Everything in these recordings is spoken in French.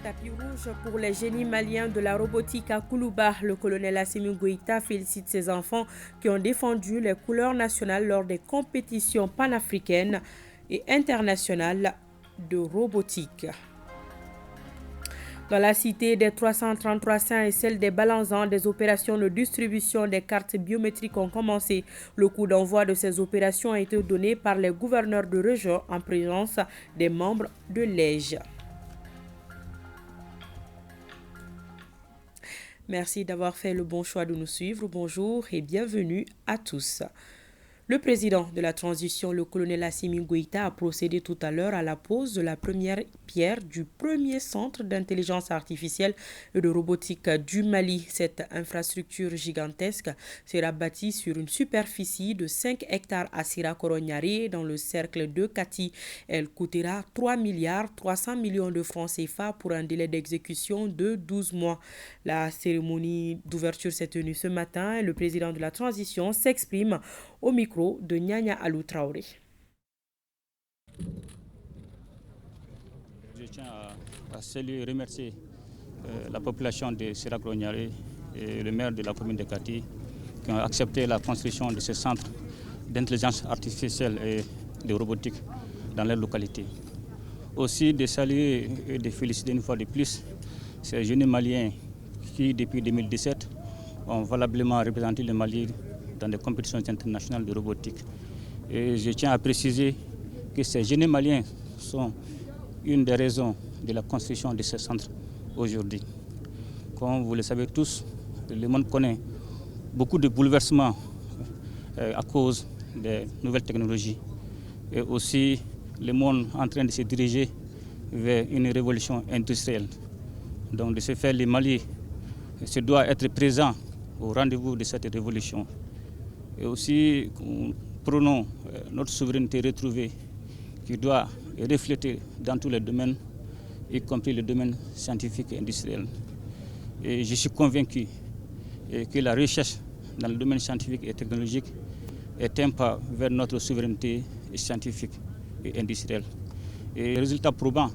Tapis rouge pour les génies maliens de la robotique à Koulouba. Le colonel Assimi Goïta félicite ses enfants qui ont défendu les couleurs nationales lors des compétitions panafricaines et internationales de robotique. Dans la cité des 333 saints et celle des Balanzans, des opérations de distribution des cartes biométriques ont commencé. Le coup d'envoi de ces opérations a été donné par les gouverneurs de région en présence des membres de l'EJ. Merci d'avoir fait le bon choix de nous suivre. Bonjour et bienvenue à tous. Le président de la transition, le colonel Assimi Goïta, a procédé tout à l'heure à la pose de la première pierre du premier centre d'intelligence artificielle et de robotique du Mali. Cette infrastructure gigantesque sera bâtie sur une superficie de 5 hectares à Sira-Korognari dans le cercle de Kati. Elle coûtera 3 milliards 300 millions de francs CFA pour un délai d'exécution de 12 mois. La cérémonie d'ouverture s'est tenue ce matin et le président de la transition s'exprime au micro de Nyanya Alou Traoré. Je tiens à saluer et remercier la population de Sira-Korognari et le maire de la commune de Kati qui ont accepté la construction de ce centre d'intelligence artificielle et de robotique dans leur localité. Aussi de saluer et de féliciter une fois de plus ces jeunes Maliens qui, depuis 2017, ont valablement représenté le Mali dans des compétitions internationales de robotique. Et je tiens à préciser que ces jeunes Maliens sont une des raisons de la construction de ce centre aujourd'hui. Comme vous le savez tous, le monde connaît beaucoup de bouleversements à cause des nouvelles technologies. Et aussi le monde est en train de se diriger vers une révolution industrielle. Donc de ce fait, le Mali se doit être présent au rendez-vous de cette révolution. Et aussi, nous prenons notre souveraineté retrouvée qui doit refléter dans tous les domaines, y compris le domaine scientifique et industriel. Et je suis convaincu que la recherche dans le domaine scientifique et technologique est un pas vers notre souveraineté scientifique et industrielle. Et les résultats probants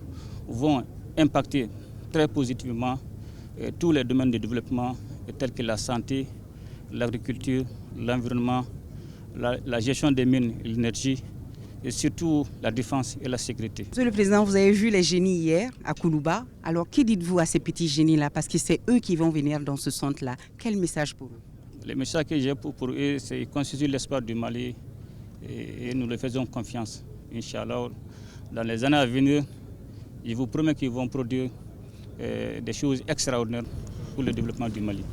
vont impacter très positivement tous les domaines de développement tels que la santé, l'agriculture, l'environnement, la gestion des mines et l'énergie, et surtout la défense et la sécurité. Monsieur le Président, vous avez vu les génies hier à Koulouba. Alors, que dites-vous à ces petits génies-là? Parce que c'est eux qui vont venir dans ce centre-là. Quel message pour eux? Le message que j'ai pour eux, c'est qu'ils constituent l'espoir du Mali et nous leur faisons confiance. Inch'Allah, dans les années à venir, je vous promets qu'ils vont produire des choses extraordinaires pour le développement du Mali.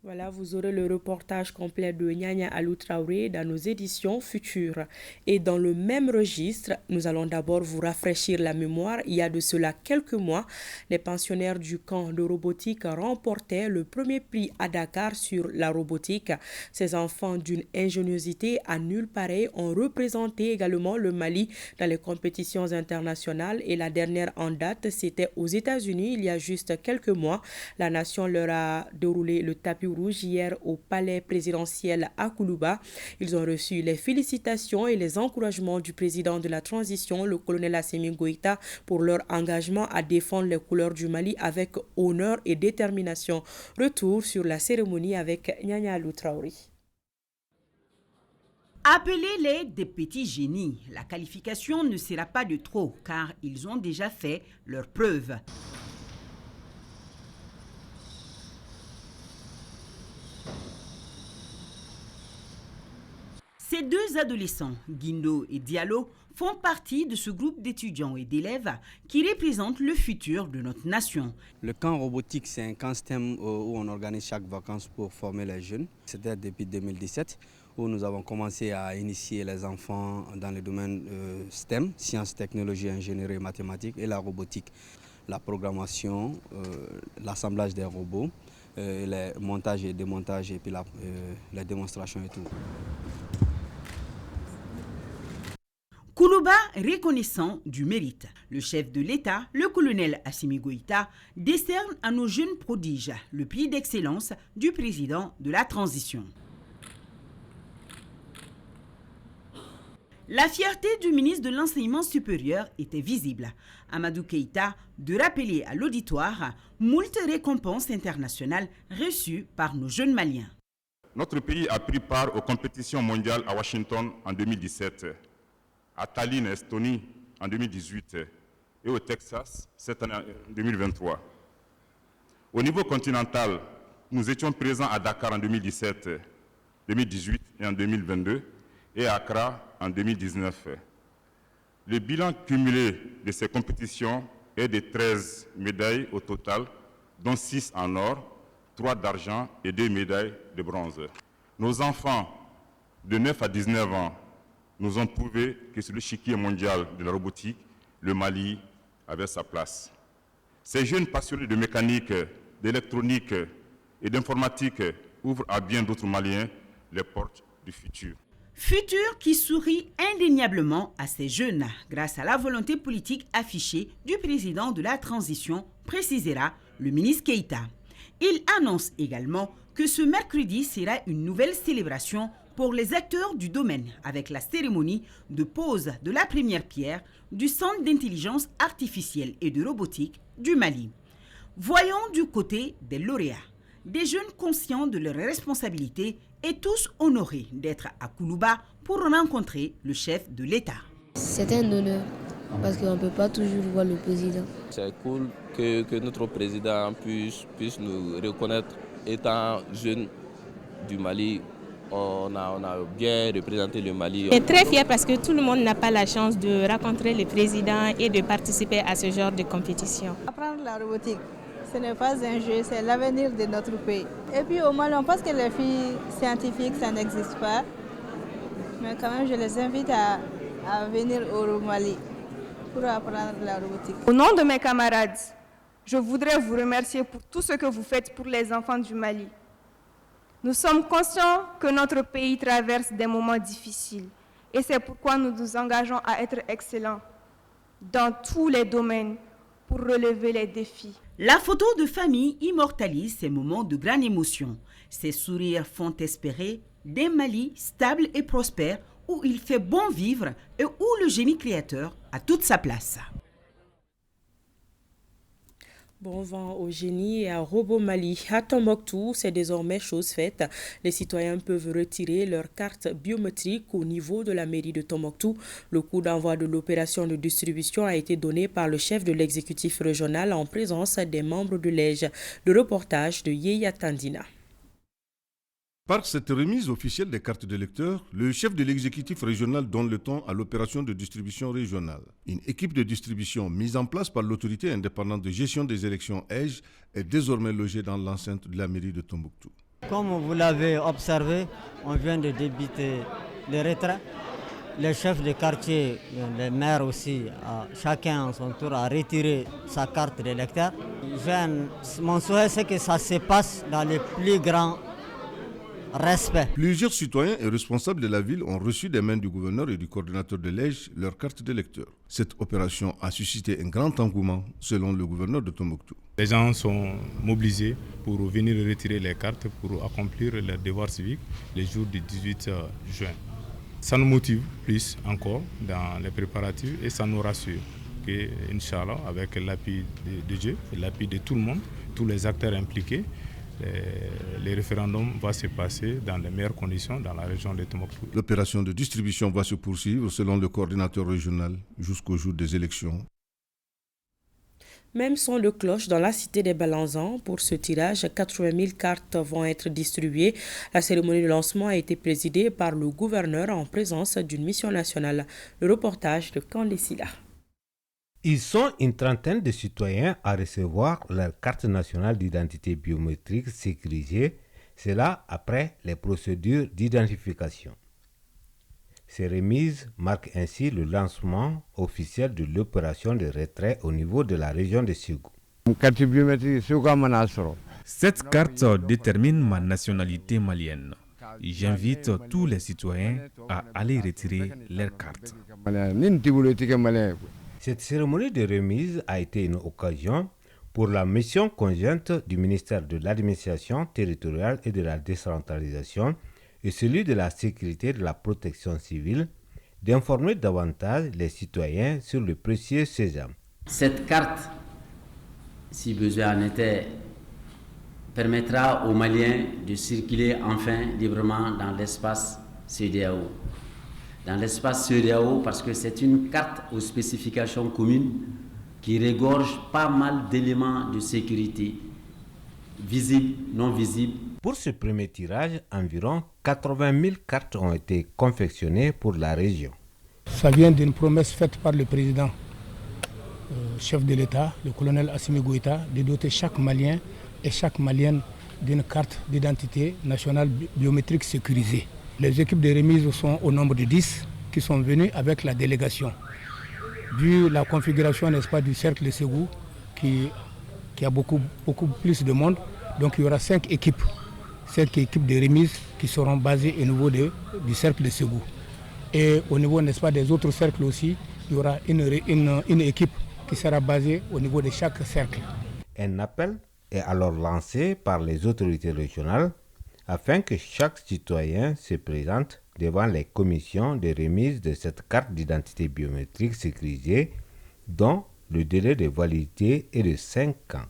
Voilà, vous aurez le reportage complet de Nyanya Alou Traoré dans nos éditions futures. Et dans le même registre, nous allons d'abord vous rafraîchir la mémoire. Il y a de cela quelques mois, les pensionnaires du camp de robotique remportaient le premier prix à Dakar sur la robotique. Ces enfants d'une ingéniosité à nulle pareille ont représenté également le Mali dans les compétitions internationales. Et la dernière en date, c'était aux États-Unis il y a juste quelques mois. La nation leur a déroulé le tapis rouge hier au palais présidentiel à Koulouba. Ils ont reçu les félicitations et les encouragements du président de la transition, le colonel Assimi Goïta, pour leur engagement à défendre les couleurs du Mali avec honneur et détermination. Retour sur la cérémonie avec Nyanya Alou Traoré. Appelez-les des petits génies. La qualification ne sera pas de trop car ils ont déjà fait leurs preuves. Ces deux adolescents, Guindo et Diallo, font partie de ce groupe d'étudiants et d'élèves qui représentent le futur de notre nation. Le camp robotique, c'est un camp STEM où on organise chaque vacances pour former les jeunes. C'était depuis 2017 où nous avons commencé à initier les enfants dans le domaine STEM, sciences, technologies, ingénierie, mathématiques et la robotique. La programmation, l'assemblage des robots, les montages et démontages et puis les démonstrations et tout. Koulouba reconnaissant du mérite. Le chef de l'État, le colonel Assimi Goïta, décerne à nos jeunes prodiges le prix d'excellence du président de la transition. La fierté du ministre de l'Enseignement supérieur était visible. Amadou Keïta de rappeler à l'auditoire moult récompenses internationales reçues par nos jeunes Maliens. Notre pays a pris part aux compétitions mondiales à Washington en 2017, à Tallinn, Estonie en 2018 et au Texas cette année 2023. Au niveau continental, nous étions présents à Dakar en 2017, 2018 et en 2022 et à Accra en 2019. Le bilan cumulé de ces compétitions est de 13 médailles au total, dont 6 en or, 3 d'argent et 2 médailles de bronze. Nos enfants de 9 à 19 ans nous ont prouvé que sur l'échiquier mondial de la robotique, le Mali avait sa place. Ces jeunes passionnés de mécanique, d'électronique et d'informatique ouvrent à bien d'autres Maliens les portes du futur. Futur qui sourit indéniablement à ces jeunes grâce à la volonté politique affichée du président de la transition, précisera le ministre Keïta. Il annonce également que ce mercredi sera une nouvelle célébration pour les acteurs du domaine avec la cérémonie de pose de la première pierre du Centre d'intelligence artificielle et de robotique du Mali. Voyons du côté des lauréats, des jeunes conscients de leurs responsabilités et tous honorés d'être à Koulouba pour rencontrer le chef de l'État. C'est un honneur parce qu'on ne peut pas toujours voir le président. C'est cool que notre président puisse nous reconnaître étant jeune du Mali. On a bien représenté le Mali. Je suis très fière parce que tout le monde n'a pas la chance de rencontrer le président et de participer à ce genre de compétition. Apprendre la robotique, ce n'est pas un jeu, c'est l'avenir de notre pays. Et puis au Mali, on pense que les filles scientifiques, ça n'existe pas. Mais quand même, je les invite à venir au Mali pour apprendre la robotique. Au nom de mes camarades, je voudrais vous remercier pour tout ce que vous faites pour les enfants du Mali. Nous sommes conscients que notre pays traverse des moments difficiles et c'est pourquoi nous nous engageons à être excellents dans tous les domaines pour relever les défis. La photo de famille immortalise ces moments de grande émotion. Ces sourires font espérer d'un Mali stable et prospère où il fait bon vivre et où le génie créateur a toute sa place. Bon vent au génie et à Robo Mali. À Tombouctou, c'est désormais chose faite. Les citoyens peuvent retirer leur carte biométrique au niveau de la mairie de Tombouctou. Le coup d'envoi de l'opération de distribution a été donné par le chef de l'exécutif régional en présence des membres de l'EJ. Le reportage de Yeya Tandina. Par cette remise officielle des cartes d'électeurs, le chef de l'exécutif régional donne le ton à l'opération de distribution régionale. Une équipe de distribution mise en place par l'autorité indépendante de gestion des élections EJ est désormais logée dans l'enceinte de la mairie de Tombouctou. Comme vous l'avez observé, on vient de débiter les retraits. Les chefs de quartier, les maires aussi, chacun à son tour a retiré sa carte d'électeur. Mon souhait, c'est que ça se passe dans les plus grands respect. Plusieurs citoyens et responsables de la ville ont reçu des mains du gouverneur et du coordinateur de l'EJ leur carte d'électeur. Cette opération a suscité un grand engouement selon le gouverneur de Tombouctou. Les gens sont mobilisés pour venir retirer les cartes pour accomplir leur devoir civique les jours du 18 juin. Ça nous motive plus encore dans les préparatifs et ça nous rassure que, Inch'Allah, avec l'appui de Dieu, l'appui de tout le monde, tous les acteurs impliqués, les référendums vont se passer dans les meilleures conditions dans la région de Tombouctou. L'opération de distribution va se poursuivre selon le coordinateur régional jusqu'au jour des élections. Même son de cloche dans la cité des Balanzans. Pour ce tirage, 80 000 cartes vont être distribuées. La cérémonie de lancement a été présidée par le gouverneur en présence d'une mission nationale. Le reportage de Candesila. Ils sont une trentaine de citoyens à recevoir leur carte nationale d'identité biométrique sécurisée, cela après les procédures d'identification. Ces remises marquent ainsi le lancement officiel de l'opération de retrait au niveau de la région de Ségou. Cette carte détermine ma nationalité malienne. J'invite tous les citoyens à aller retirer leur carte. Cette cérémonie de remise a été une occasion pour la mission conjointe du ministère de l'administration territoriale et de la décentralisation et celui de la sécurité et de la protection civile d'informer davantage les citoyens sur le précieux sésame. Cette carte, si besoin en était, permettra aux Maliens de circuler enfin librement dans l'espace CEDEAO. Dans l'espace CEDEAO parce que c'est une carte aux spécifications communes qui regorge pas mal d'éléments de sécurité, visibles, non visibles. Pour ce premier tirage, environ 80 000 cartes ont été confectionnées pour la région. Ça vient d'une promesse faite par le président, chef de l'État, le colonel Assimi Goïta, de doter chaque Malien et chaque Malienne d'une carte d'identité nationale biométrique sécurisée. Les équipes de remise sont au nombre de 10 qui sont venues avec la délégation. Vu la configuration, n'est-ce pas, du cercle de Ségou, qui a beaucoup plus de monde, donc il y aura 5 équipes de remise qui seront basées au niveau du cercle de Ségou. Et au niveau, n'est-ce pas, des autres cercles aussi, il y aura une équipe qui sera basée au niveau de chaque cercle. Un appel est alors lancé par les autorités régionales afin que chaque citoyen se présente devant les commissions de remise de cette carte d'identité biométrique sécurisée dont le délai de validité est de 5 ans.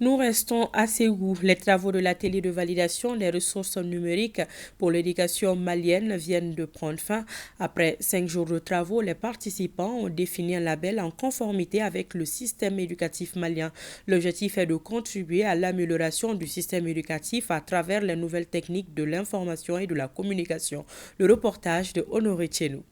Nous restons à Ségou. Les travaux de l'atelier de validation des ressources numériques pour l'éducation malienne viennent de prendre fin. Après 5 jours de travaux, les participants ont défini un label en conformité avec le système éducatif malien. L'objectif est de contribuer à l'amélioration du système éducatif à travers les nouvelles techniques de l'information et de la communication. Le reportage de Honoré Tchenou.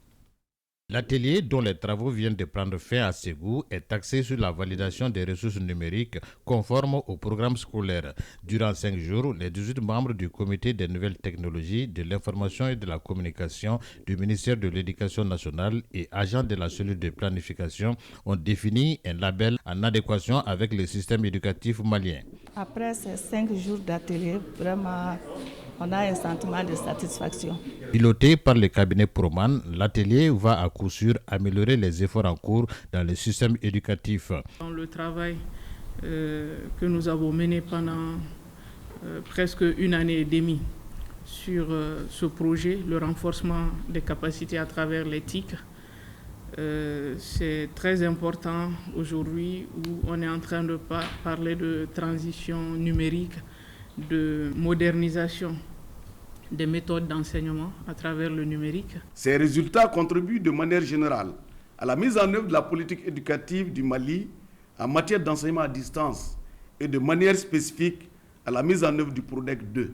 L'atelier dont les travaux viennent de prendre fin à Ségou est axé sur la validation des ressources numériques conformes au programme scolaire. Durant 5 jours, les 18 membres du comité des nouvelles technologies, de l'information et de la communication du ministère de l'Éducation nationale et agents de la cellule de planification ont défini un label en adéquation avec le système éducatif malien. Après ces 5 jours d'atelier, vraiment, on a un sentiment de satisfaction. Piloté par le cabinet Proman, l'atelier va à coup sûr améliorer les efforts en cours dans le système éducatif. Dans le travail que nous avons mené pendant presque 1 année et demie sur ce projet, le renforcement des capacités à travers l'éthique, c'est très important aujourd'hui où on est en train de parler de transition numérique, de modernisation des méthodes d'enseignement à travers le numérique. Ces résultats contribuent de manière générale à la mise en œuvre de la politique éducative du Mali en matière d'enseignement à distance et de manière spécifique à la mise en œuvre du PRODEC 2.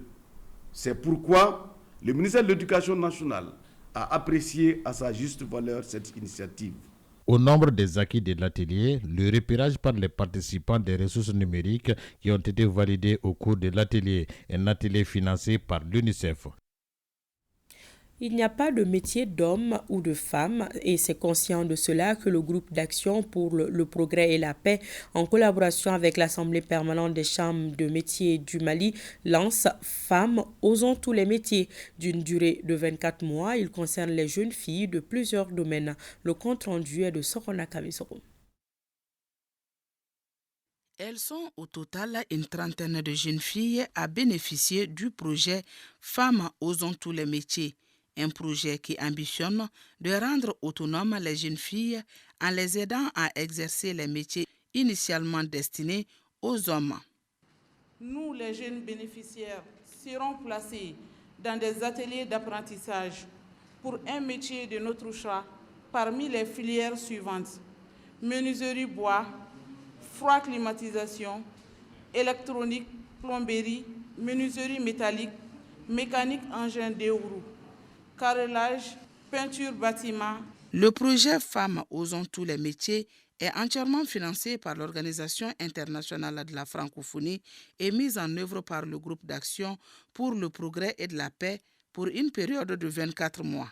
C'est pourquoi le ministère de l'Éducation nationale a apprécié à sa juste valeur cette initiative. Au nombre des acquis de l'atelier, le repérage par les participants des ressources numériques qui ont été validées au cours de l'atelier, un atelier financé par l'UNICEF. Il n'y a pas de métier d'homme ou de femme et c'est conscient de cela que le groupe d'action pour le progrès et la paix, en collaboration avec l'Assemblée permanente des chambres de métiers du Mali, lance Femmes osons tous les métiers. D'une durée de 24 mois, il concerne les jeunes filles de plusieurs domaines. Le compte rendu est de Sorona Kamisoro. Elles sont au total une trentaine de jeunes filles à bénéficier du projet Femmes osons tous les métiers. Un projet qui ambitionne de rendre autonomes les jeunes filles en les aidant à exercer les métiers initialement destinés aux hommes. Nous, les jeunes bénéficiaires, serons placés dans des ateliers d'apprentissage pour un métier de notre choix parmi les filières suivantes: menuiserie bois, froid climatisation, électronique, plomberie, menuiserie métallique, mécanique engin deux roues, carrelage, peinture bâtiment. Le projet Femmes osons tous les métiers est entièrement financé par l'Organisation internationale de la francophonie et mis en œuvre par le groupe d'action pour le progrès et de la paix pour une période de 24 mois.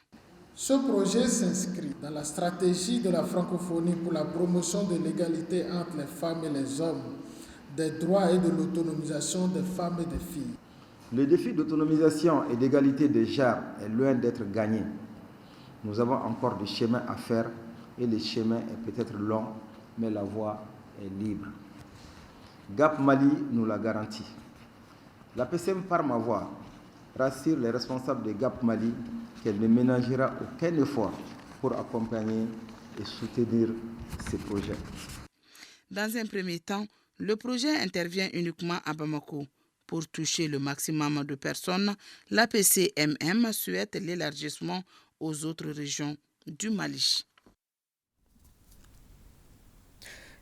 Ce projet s'inscrit dans la stratégie de la francophonie pour la promotion de l'égalité entre les femmes et les hommes, des droits et de l'autonomisation des femmes et des filles. Le défi d'autonomisation et d'égalité des genres est loin d'être gagné. Nous avons encore du chemin à faire et le chemin est peut-être long, mais la voie est libre. Gap Mali nous l'a garanti. La PCM par ma voix rassure les responsables de Gap Mali qu'elle ne ménagera aucun effort pour accompagner et soutenir ces projets. Dans un premier temps, le projet intervient uniquement à Bamako. Pour toucher le maximum de personnes, l'APCMM souhaite l'élargissement aux autres régions du Mali.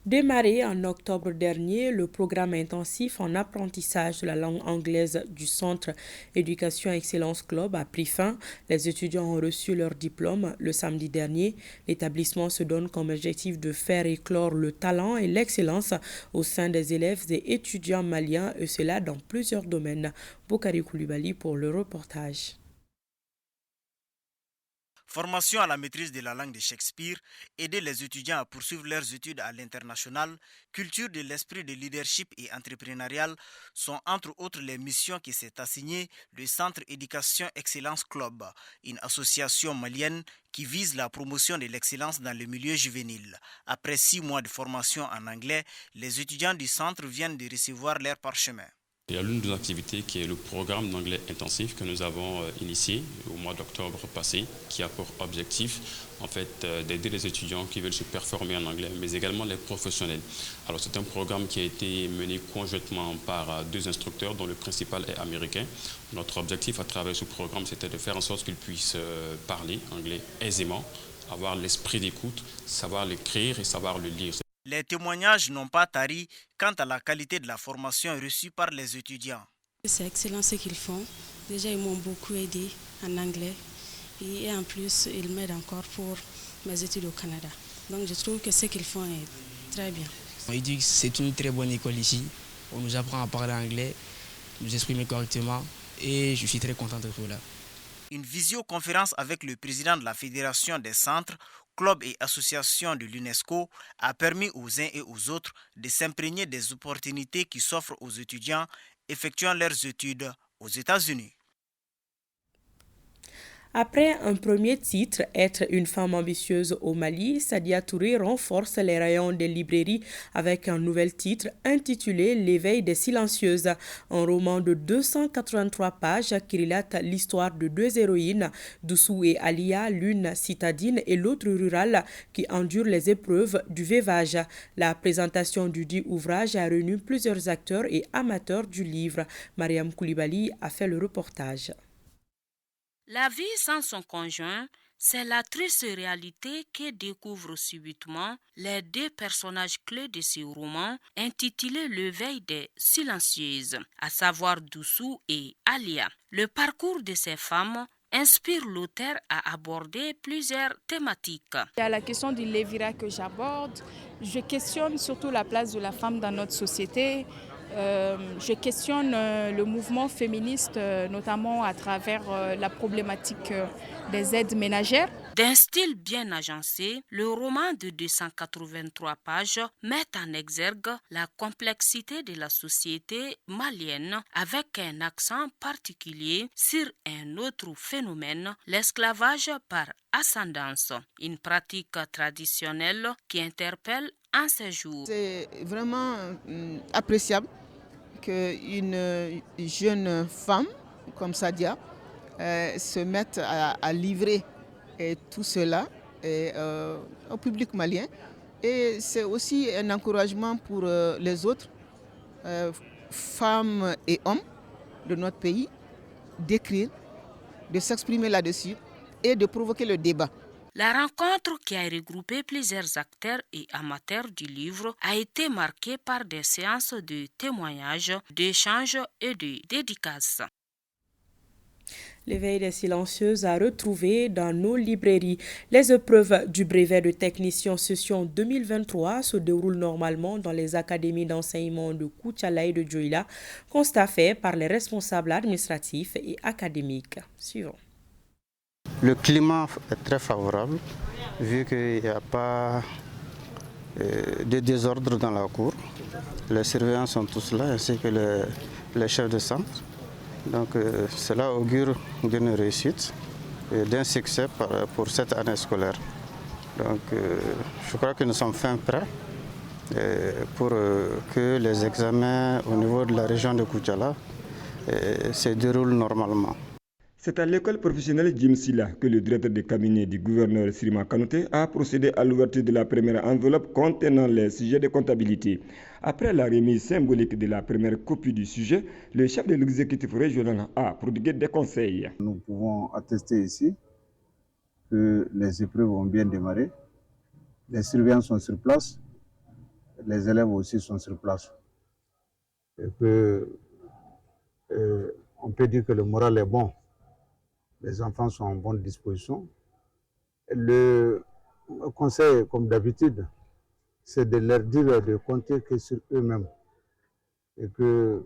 Démarré en octobre dernier, le programme intensif en apprentissage de la langue anglaise du Centre Éducation Excellence Club a pris fin. Les étudiants ont reçu leur diplôme le samedi dernier. L'établissement se donne comme objectif de faire éclore le talent et l'excellence au sein des élèves et étudiants maliens, et cela dans plusieurs domaines. Boukari Koulibaly pour le reportage. Formation à la maîtrise de la langue de Shakespeare, aider les étudiants à poursuivre leurs études à l'international, culture de l'esprit de leadership et entrepreneurial sont entre autres les missions qui s'est assigné le Centre Éducation Excellence Club, une association malienne qui vise la promotion de l'excellence dans le milieu juvénile. Après 6 mois de formation en anglais, les étudiants du centre viennent de recevoir leur parchemin. Il y a l'une de nos activités qui est le programme d'anglais intensif que nous avons initié au mois d'octobre passé, qui a pour objectif en fait d'aider les étudiants qui veulent se performer en anglais, mais également les professionnels. Alors c'est un programme qui a été mené conjointement par 2 instructeurs dont le principal est américain. Notre objectif à travers ce programme, c'était de faire en sorte qu'ils puissent parler anglais aisément, avoir l'esprit d'écoute, savoir l'écrire et savoir le lire. Les témoignages n'ont pas tari quant à la qualité de la formation reçue par les étudiants. C'est excellent ce qu'ils font. Déjà, ils m'ont beaucoup aidé en anglais et en plus, ils m'aident encore pour mes études au Canada. Donc, je trouve que ce qu'ils font est très bien. Il dit que c'est une très bonne école ici. On nous apprend à parler anglais, nous exprimer correctement et je suis très content d'être là. Une visioconférence avec le président de la Fédération des centres, clubs et associations de l'UNESCO a permis aux uns et aux autres de s'imprégner des opportunités qui s'offrent aux étudiants effectuant leurs études aux États-Unis. Après un premier titre, Être une femme ambitieuse au Mali, Sadia Touré renforce les rayons des librairies avec un nouvel titre intitulé L'éveil des silencieuses, un roman de 283 pages qui relate l'histoire de 2 héroïnes, Doussou et Alia, l'une citadine et l'autre rurale, qui endurent les épreuves du veuvage. La présentation du dit ouvrage a réuni plusieurs acteurs et amateurs du livre. Mariam Koulibaly a fait le reportage. La vie sans son conjoint, c'est la triste réalité que découvrent subitement les 2 personnages clés de ce roman intitulé L'éveil des silencieuses, à savoir Doussou et Alia. Le parcours de ces femmes inspire l'auteur à aborder plusieurs thématiques. Il y a la question du lévirat que j'aborde. Je questionne surtout la place de la femme dans notre société. Je questionne le mouvement féministe, notamment à travers la problématique des aides ménagères. D'un style bien agencé, le roman de 283 pages met en exergue la complexité de la société malienne avec un accent particulier sur un autre phénomène, l'esclavage par ascendance, une pratique traditionnelle qui interpelle en ces jours. C'est vraiment appréciable qu'une jeune femme comme Sadia se mette à livrer tout cela au public malien. Et c'est aussi un encouragement pour les autres femmes et hommes de notre pays d'écrire, de s'exprimer là-dessus et de provoquer le débat. La rencontre, qui a regroupé plusieurs acteurs et amateurs du livre, a été marquée par des séances de témoignages, d'échanges et de dédicaces. L'éveil des silencieuses a retrouvé dans nos librairies. Les épreuves du brevet de technicien session 2023 se déroulent normalement dans les académies d'enseignement de Koutiala et de Djoila, constat fait par les responsables administratifs et académiques. Suivant. Le climat est très favorable, vu qu'il n'y a pas de désordre dans la cour. Les surveillants sont tous là, ainsi que les chefs de centre. Donc cela augure d'une réussite et d'un succès pour cette année scolaire. Donc je crois que nous sommes fin prêts pour que les examens au niveau de la région de Koutiala se déroulent normalement. C'est à l'école professionnelle Jim Silla que le directeur de cabinet du gouverneur Sirima Kanouté a procédé à l'ouverture de la première enveloppe contenant les sujets de comptabilité. Après la remise symbolique de la première copie du sujet, le chef de l'exécutif régional a prodigué des conseils. Nous pouvons attester ici que les épreuves ont bien démarré. Les surveillants sont sur place, les élèves aussi sont sur place. Et que, on peut dire que le moral est bon. Les enfants sont en bonne disposition. Le conseil, comme d'habitude, c'est de leur dire de compter que sur eux-mêmes. Et que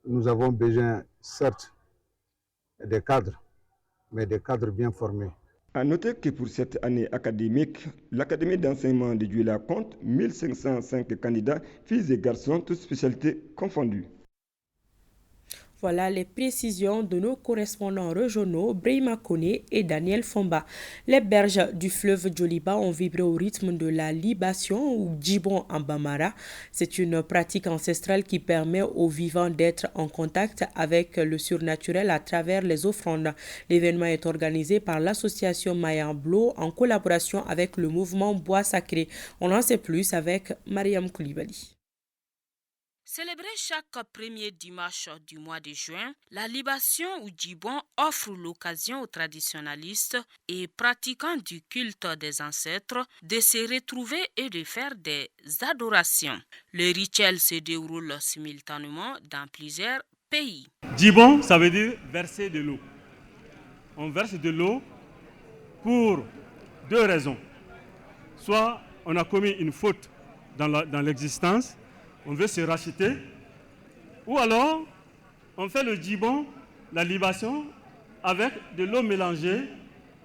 nous avons besoin, certes, des cadres, mais des cadres bien formés. A noter que pour cette année académique, l'Académie d'enseignement de Douala compte 1505 candidats, filles et garçons, toutes spécialités confondues. Voilà les précisions de nos correspondants régionaux Brahima Koné et Daniel Fomba. Les berges du fleuve Djoliba ont vibré au rythme de la libation ou djibon en Bambara. C'est une pratique ancestrale qui permet aux vivants d'être en contact avec le surnaturel à travers les offrandes. L'événement est organisé par l'association Mayamblo en collaboration avec le mouvement Bois Sacré. On en sait plus avec Mariam Koulibaly. Célébré chaque premier dimanche du mois de juin, la libation ou djibon offre l'occasion aux traditionalistes et pratiquants du culte des ancêtres de se retrouver et de faire des adorations. Le rituel se déroule simultanément dans plusieurs pays. Djibon, ça veut dire verser de l'eau. On verse de l'eau pour deux raisons. Soit on a commis une faute dans l'existence, on veut se racheter, ou alors on fait le djibon, la libation, avec de l'eau mélangée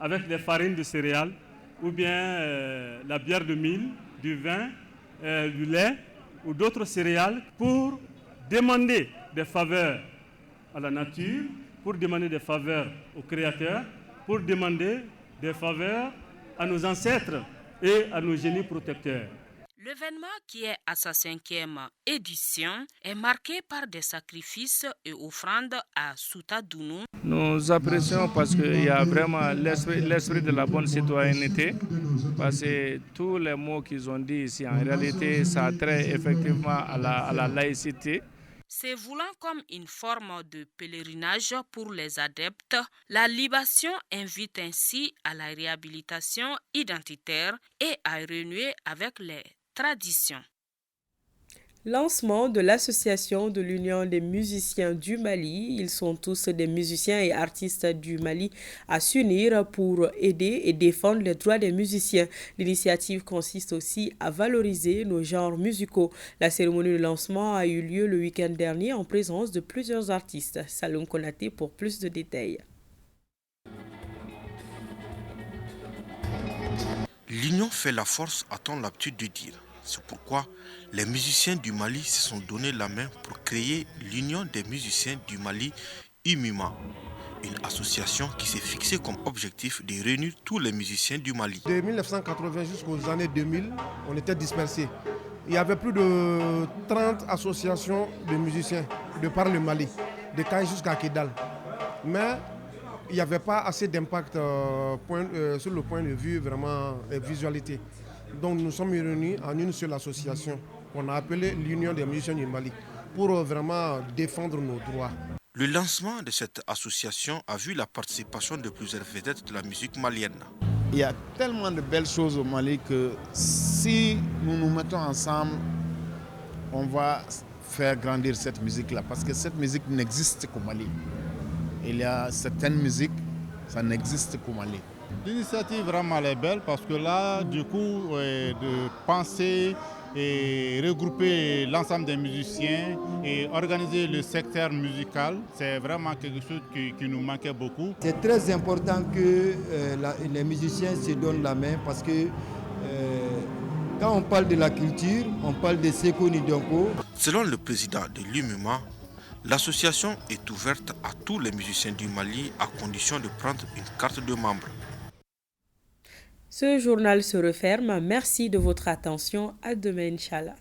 avec des farines de céréales, ou bien la bière de mil, du vin, du lait, ou d'autres céréales, pour demander des faveurs à la nature, pour demander des faveurs au Créateur, pour demander des faveurs à nos ancêtres et à nos génies protecteurs. L'événement, qui est à sa 5e édition, est marqué par des sacrifices et offrandes à Soutadounou. Nous apprécions parce qu'il y a vraiment l'esprit de la bonne citoyenneté, parce que tous les mots qu'ils ont dit ici, en réalité, ça a trait effectivement à la laïcité. Se voulant comme une forme de pèlerinage pour les adeptes, la libation invite ainsi à la réhabilitation identitaire et à renouer avec les traditions. Lancement de l'association de l'Union des musiciens du Mali. Ils sont tous des musiciens et artistes du Mali à s'unir pour aider et défendre les droits des musiciens. L'initiative consiste aussi à valoriser nos genres musicaux. La cérémonie de lancement a eu lieu le week-end dernier en présence de plusieurs artistes. Saloum Konaté pour plus de détails. L'union fait la force, a-t-on l'habitude de dire. C'est pourquoi les musiciens du Mali se sont donné la main pour créer l'Union des musiciens du Mali, UMIMA, une association qui s'est fixée comme objectif de réunir tous les musiciens du Mali. De 1980 jusqu'aux années 2000, on était dispersés. Il y avait plus de 30 associations de musiciens de par le Mali, de Caen jusqu'à Kidal. Mais il n'y avait pas assez d'impact sur le point de vue vraiment visualité. Donc nous sommes réunis en une seule association qu'on a appelée l'Union des musiciens du Mali pour vraiment défendre nos droits. Le lancement de cette association a vu la participation de plusieurs vedettes de la musique malienne. Il y a tellement de belles choses au Mali que si nous nous mettons ensemble, on va faire grandir cette musique-là parce que cette musique n'existe qu'au Mali. Il y a certaines musiques, ça n'existe qu'au Mali. L'initiative vraiment est belle parce que là, du coup, de penser et regrouper l'ensemble des musiciens et organiser le secteur musical, c'est vraiment quelque chose qui nous manquait beaucoup. C'est très important que les musiciens se donnent la main parce que quand on parle de la culture, on parle de Seko Nidonko. Selon le président de l'UMIMA, l'association est ouverte à tous les musiciens du Mali à condition de prendre une carte de membre. Ce journal se referme. Merci de votre attention. À demain, Inch'Allah.